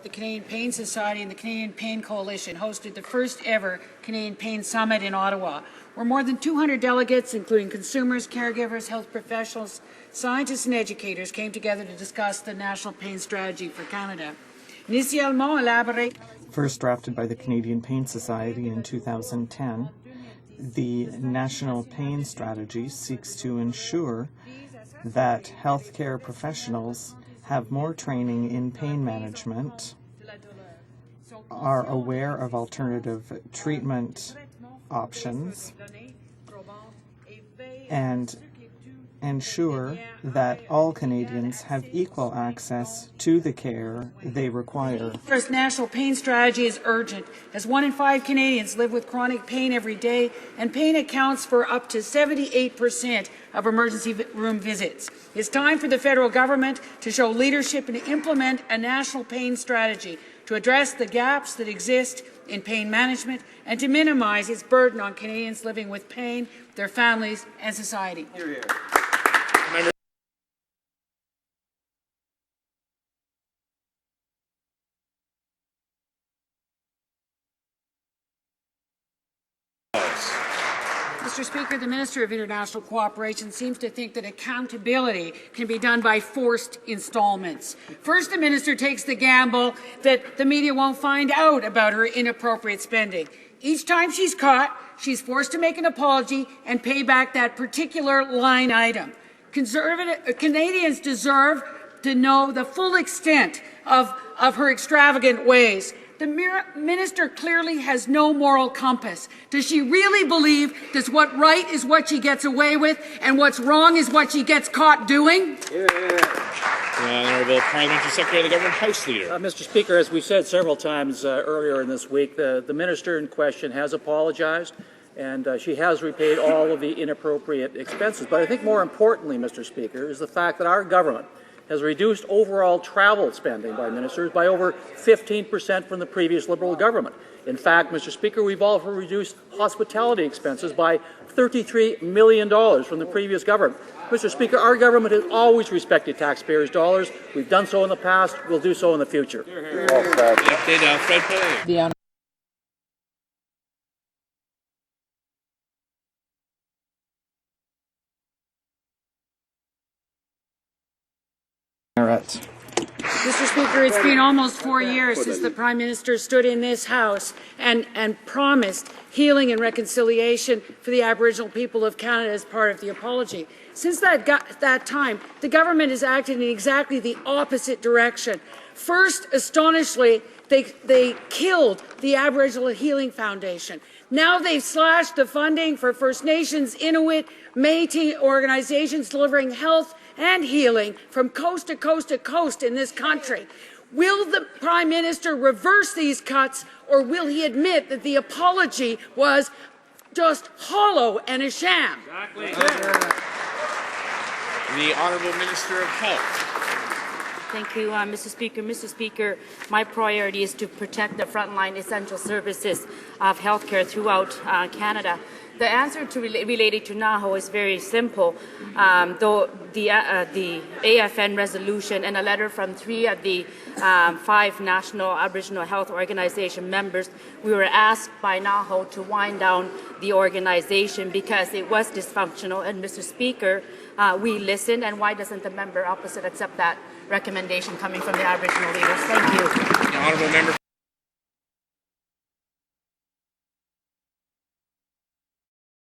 the Canadian Pain Society and the Canadian Pain Coalition hosted the first ever Canadian Pain Summit in Ottawa, where more than 200 delegates, including consumers, caregivers, health professionals, scientists and educators, came together to discuss the National Pain Strategy for Canada. Initialement élaboré. First drafted by the Canadian Pain Society in 2010, the National Pain Strategy seeks to ensure that healthcare professionals have more training in pain management, are aware of alternative treatment options, and ensure that all Canadians have equal access to the care they require. The first national pain strategy is urgent, as 1 in 5 Canadians live with chronic pain every day, and pain accounts for up to 78% of emergency room visits. It's time for the federal government to show leadership and implement a national pain strategy to address the gaps that exist in pain management and to minimize its burden on Canadians living with pain, their families, and society. Hear, hear. Mr. Speaker, the Minister of International Cooperation seems to think that accountability can be done by forced installments. First, the Minister takes the gamble that the media won't find out about her inappropriate spending. Each time she's caught, she's forced to make an apology and pay back that particular line item. Canadians deserve to know the full extent of her extravagant ways. The minister clearly has no moral compass. Does she really believe that what's right is what she gets away with and what's wrong is what she gets caught doing? Yeah. The Honourable Parliamentary Secretary of the Government House Leader. Mr. Speaker, as we've said several times earlier in this week, the minister in question has apologized and she has repaid all of the inappropriate expenses. But I think more importantly, Mr. Speaker, is the fact that our government has reduced overall travel spending by ministers by over 15% from the previous Liberal government. In fact, Mr. Speaker, we've also reduced hospitality expenses by $33 million from the previous government. Mr. Speaker, our government has always respected taxpayers' dollars. We've done so in the past. We'll do so in the future. Fred Mr. Speaker, it's been almost 4 years since the Prime Minister stood in this House and promised healing and reconciliation for the Aboriginal people of Canada as part of the apology. Since that time, the government has acted in exactly the opposite direction. First, astonishingly, they killed the Aboriginal Healing Foundation. Now they've slashed the funding for First Nations, Inuit, Métis organizations delivering health and healing from coast to coast to coast in this country. Will the Prime Minister reverse these cuts, or will he admit that the apology was just hollow and a sham? Exactly. The Honourable Minister of Health. Thank you, Mr. Speaker. Mr. Speaker, my priority is to protect the frontline essential services of healthcare throughout Canada. The answer related to NAHO is very simple. Though the AFN resolution and a letter from 3 of the 5 national Aboriginal health organization members, we were asked by NAHO to wind down the organization because it was dysfunctional. And Mr. Speaker, we listened, and why doesn't the member opposite accept that recommendation coming from the Aboriginal leaders? Thank you. The Honourable Member.